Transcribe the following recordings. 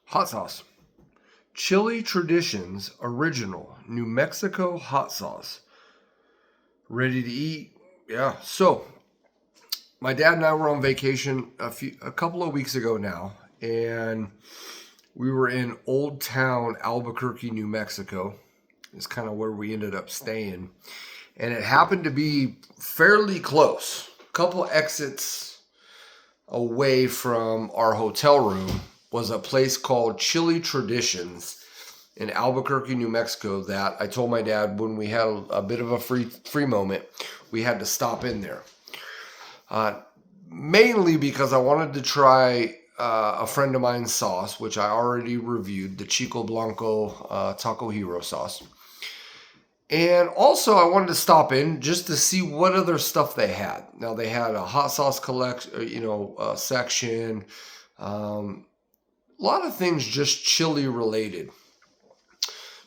Hot sauce. Chili Traditions Original New Mexico Hot Sauce. Ready to eat? Yeah. So, my dad and I were on vacation a couple of weeks ago now, and we were in Old Town Albuquerque, New Mexico. It's kind of where we ended up staying, and it happened to be fairly close. A couple exits away from our hotel room was a place called Chili Traditions in Albuquerque, New Mexico, that I told my dad when we had a bit of a free moment, we had to stop in there. Mainly because I wanted to try a friend of mine's sauce, which I already reviewed, the Chico Blanco Taco Hero sauce. And also, I wanted to stop in just to see what other stuff they had. Now, they had a hot sauce section, a lot of things just chili related.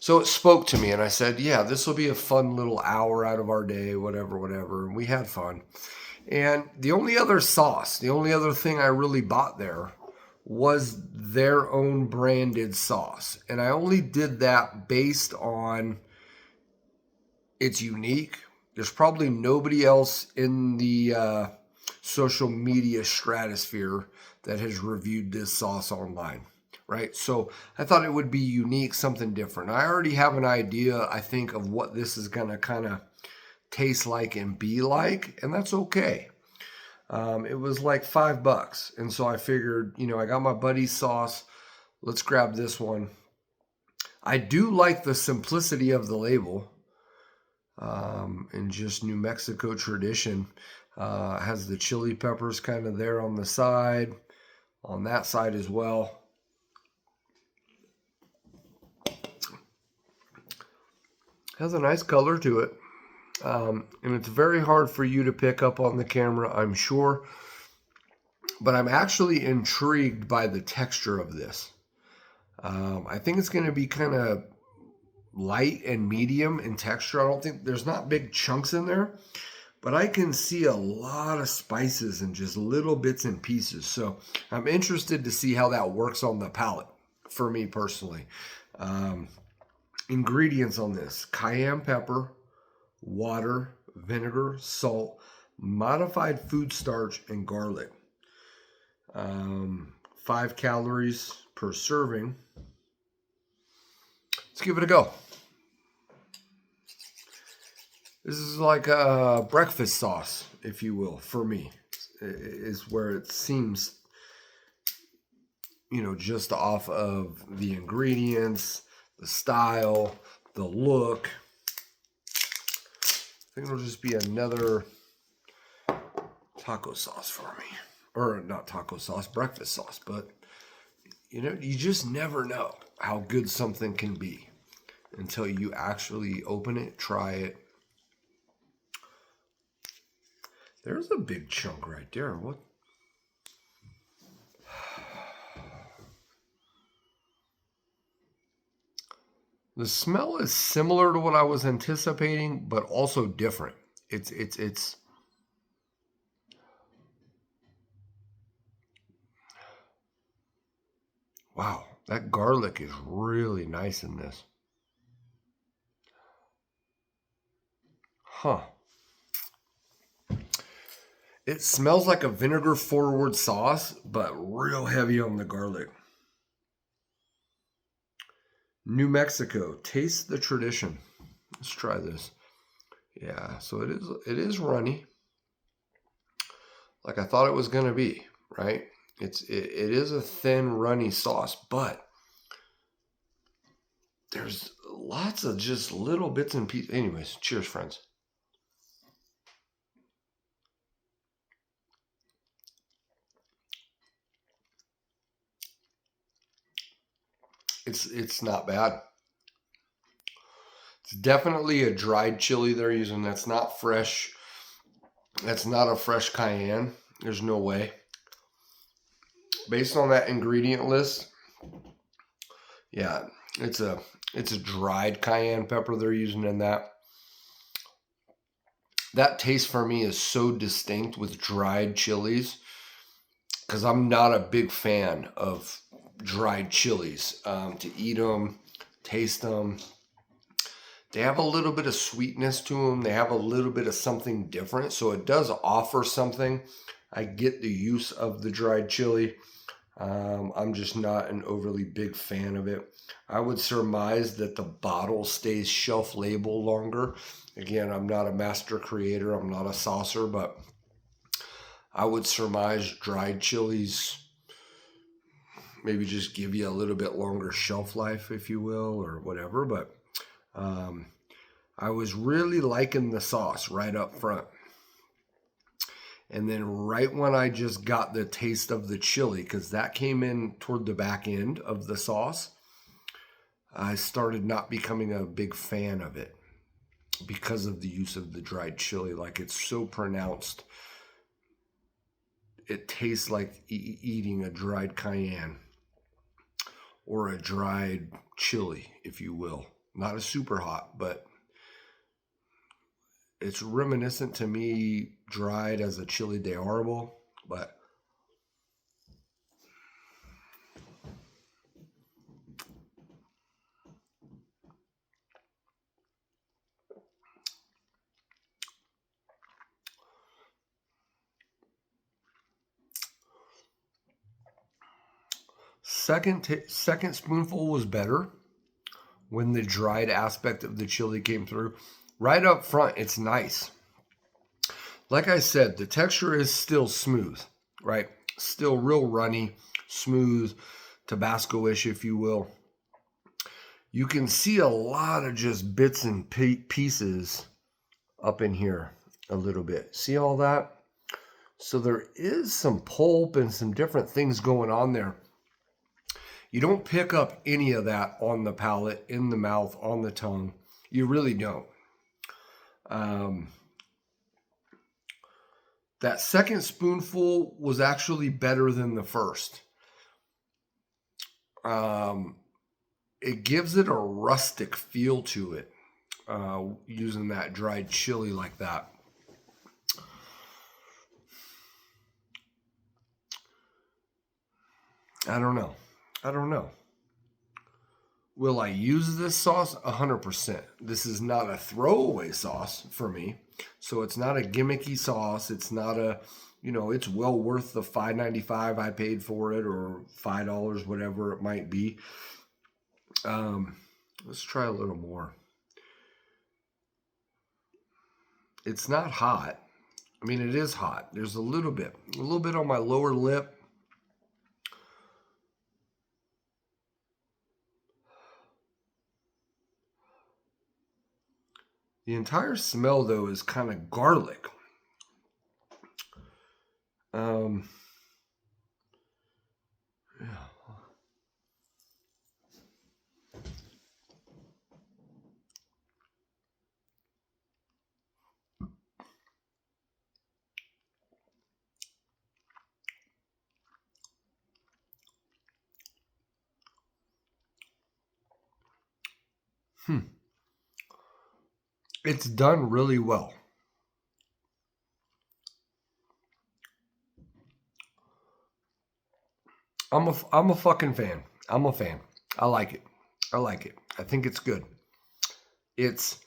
So it spoke to me, and I said, yeah, this will be a fun little hour out of our day, whatever. And we had fun. And the only other thing I really bought there was their own branded sauce. And I only did that based on it's unique. There's probably nobody else in the social media stratosphere that has reviewed this sauce online, right? So I thought it would be unique, something different. I already have an idea, I think, of what this is going to kind of taste like and be like, and that's okay. It was like $5, and so I figured, I got my buddy's sauce. Let's grab this one. I do like the simplicity of the label. And just New Mexico tradition. Has the chili peppers kind of there on the side, on that side as well. Has a nice color to it. And it's very hard for you to pick up on the camera, I'm sure. But I'm actually intrigued by the texture of this. I think it's going to be kind of light and medium in texture. I don't think there's not big chunks in there, but I can see a lot of spices and just little bits and pieces. So I'm interested to see how that works on the palate for me personally. Ingredients on this: cayenne pepper, water, vinegar, salt, modified food starch, and garlic. 5 calories per serving. Let's give it a go. This is like a breakfast sauce, if you will, for me, is where it seems, just off of the ingredients, the style, the look. I think it'll just be another taco sauce for me. Or not taco sauce, breakfast sauce. But, you just never know how good something can be until you actually open it, try it. There's a big chunk right there. What? The smell is similar to what I was anticipating, but also different. It's wow, that garlic is really nice in this. Huh. It smells like a vinegar forward sauce, but real heavy on the garlic. New Mexico, taste the tradition. Let's try this. Yeah, so it is runny, like I thought it was gonna be, right? It is a thin, runny sauce, but there's lots of just little bits and pieces. Anyways, cheers, friends. It's not bad. It's definitely a dried chili they're using. That's not fresh. That's not a fresh cayenne. There's no way. Based on that ingredient list, yeah, it's a dried cayenne pepper they're using in that. That taste for me is so distinct with dried chilies because I'm not a big fan of dried chilies, to eat them, taste them. They have a little bit of sweetness to them. They have a little bit of something different. So it does offer something. I get the use of the dried chili. I'm just not an overly big fan of it. I would surmise that the bottle stays shelf label longer. Again, I'm not a master creator. I'm not a saucer, but I would surmise dried chilies maybe just give you a little bit longer shelf life, if you will, or whatever. But I was really liking the sauce right up front. And then right when I just got the taste of the chili, because that came in toward the back end of the sauce, I started not becoming a big fan of it because of the use of the dried chili. Like, it's so pronounced. It tastes like eating a dried cayenne or a dried chili, if you will. Not a super hot, but it's reminiscent to me, dried as a chili de árbol, but second spoonful was better when the dried aspect of the chili came through. Right up front, it's nice. Like I said, the texture is still smooth, right? Still real runny, smooth, Tabasco-ish, if you will. You can see a lot of just bits and pieces up in here a little bit. See all that? So there is some pulp and some different things going on there. You don't pick up any of that on the palate, in the mouth, on the tongue. You really don't. That second spoonful was actually better than the first. It gives it a rustic feel to it, using that dried chili like that. I don't know. Will I use this sauce? 100%. This is not a throwaway sauce for me. So it's not a gimmicky sauce. It's not it's well worth the $5.95 I paid for it, or $5, whatever it might be. Let's try a little more. It's not hot. I mean, it is hot. There's a little bit on my lower lip. The entire smell, though, is kind of garlic. Yeah. It's done really well. I'm a fucking fan. I'm a fan. I like it. I think it's good. It's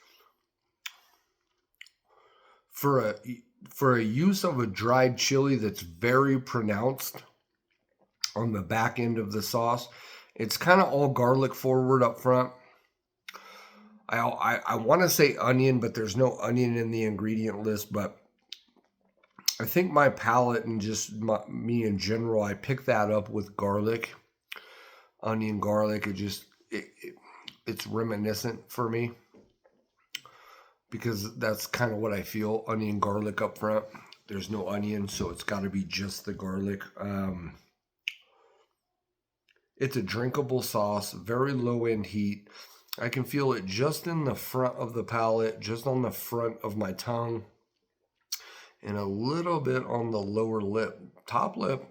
for a use of a dried chili that's very pronounced on the back end of the sauce. It's kind of all garlic forward up front. I want to say onion, but there's no onion in the ingredient list. But I think my palate and just me in general, I pick that up with garlic, onion, garlic. It's reminiscent for me, because that's kind of what I feel. Onion, garlic up front. There's no onion, so it's got to be just the garlic. It's a drinkable sauce, very low end heat. I can feel it just in the front of the palate, just on the front of my tongue, and a little bit on the lower lip. Top lip,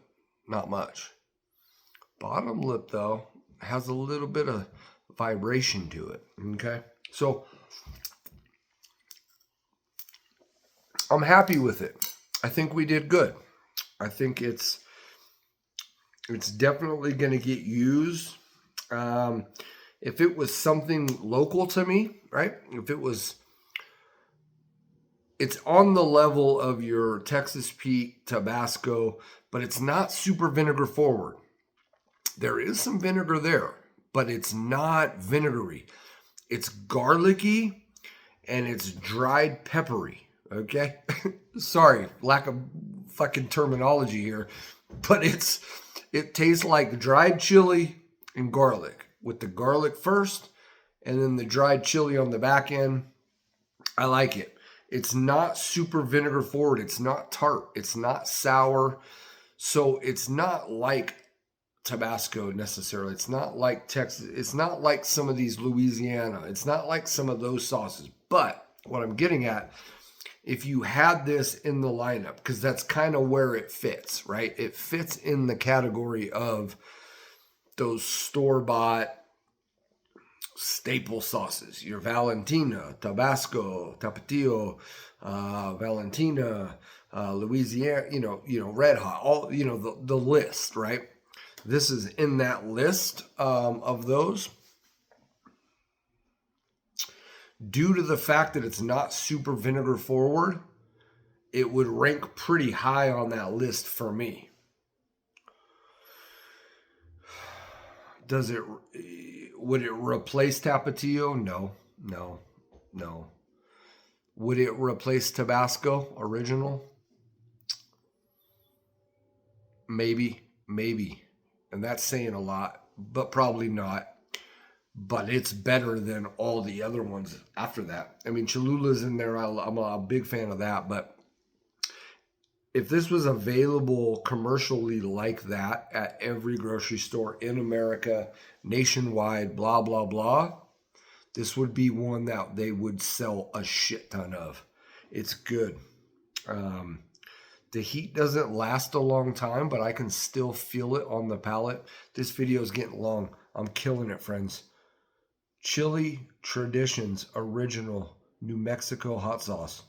not much. Bottom lip, though, has a little bit of vibration to it. Okay, so I'm happy with it. I think we did good. I think it's It's definitely going to get used. Um, if it was something local to me, right? If it was, it's on the level of your Texas Pete, Tabasco, but it's not super vinegar forward. There is some vinegar there, but it's not vinegary. It's garlicky and it's dried peppery. Okay, sorry, lack of fucking terminology here, but it tastes like dried chili and garlic, with the garlic first and then the dried chili on the back end. I like it. It's not super vinegar forward. It's not tart. It's not sour. So it's not like Tabasco necessarily. It's not like Texas. It's not like some of these Louisiana. It's not like some of those sauces. But what I'm getting at, if you had this in the lineup, because that's kind of where it fits, right? It fits in the category of those store-bought staple sauces. Your Valentina, Tabasco, Tapatio, Valentina, Louisiana, Red Hot, all, the list, right? This is in that list of those. Due to the fact that it's not super vinegar forward, it would rank pretty high on that list for me. Would it replace Tapatio? No. Would it replace Tabasco original? Maybe. And that's saying a lot, but probably not. But it's better than all the other ones after that. I mean, Cholula's in there. I'm a big fan of that. But if this was available commercially like that at every grocery store in America, nationwide, blah, blah, blah, this would be one that they would sell a shit ton of. It's good. The heat doesn't last a long time, but I can still feel it on the palate. This video is getting long. I'm killing it, friends. Chili Traditions Original New Mexico Hot Sauce.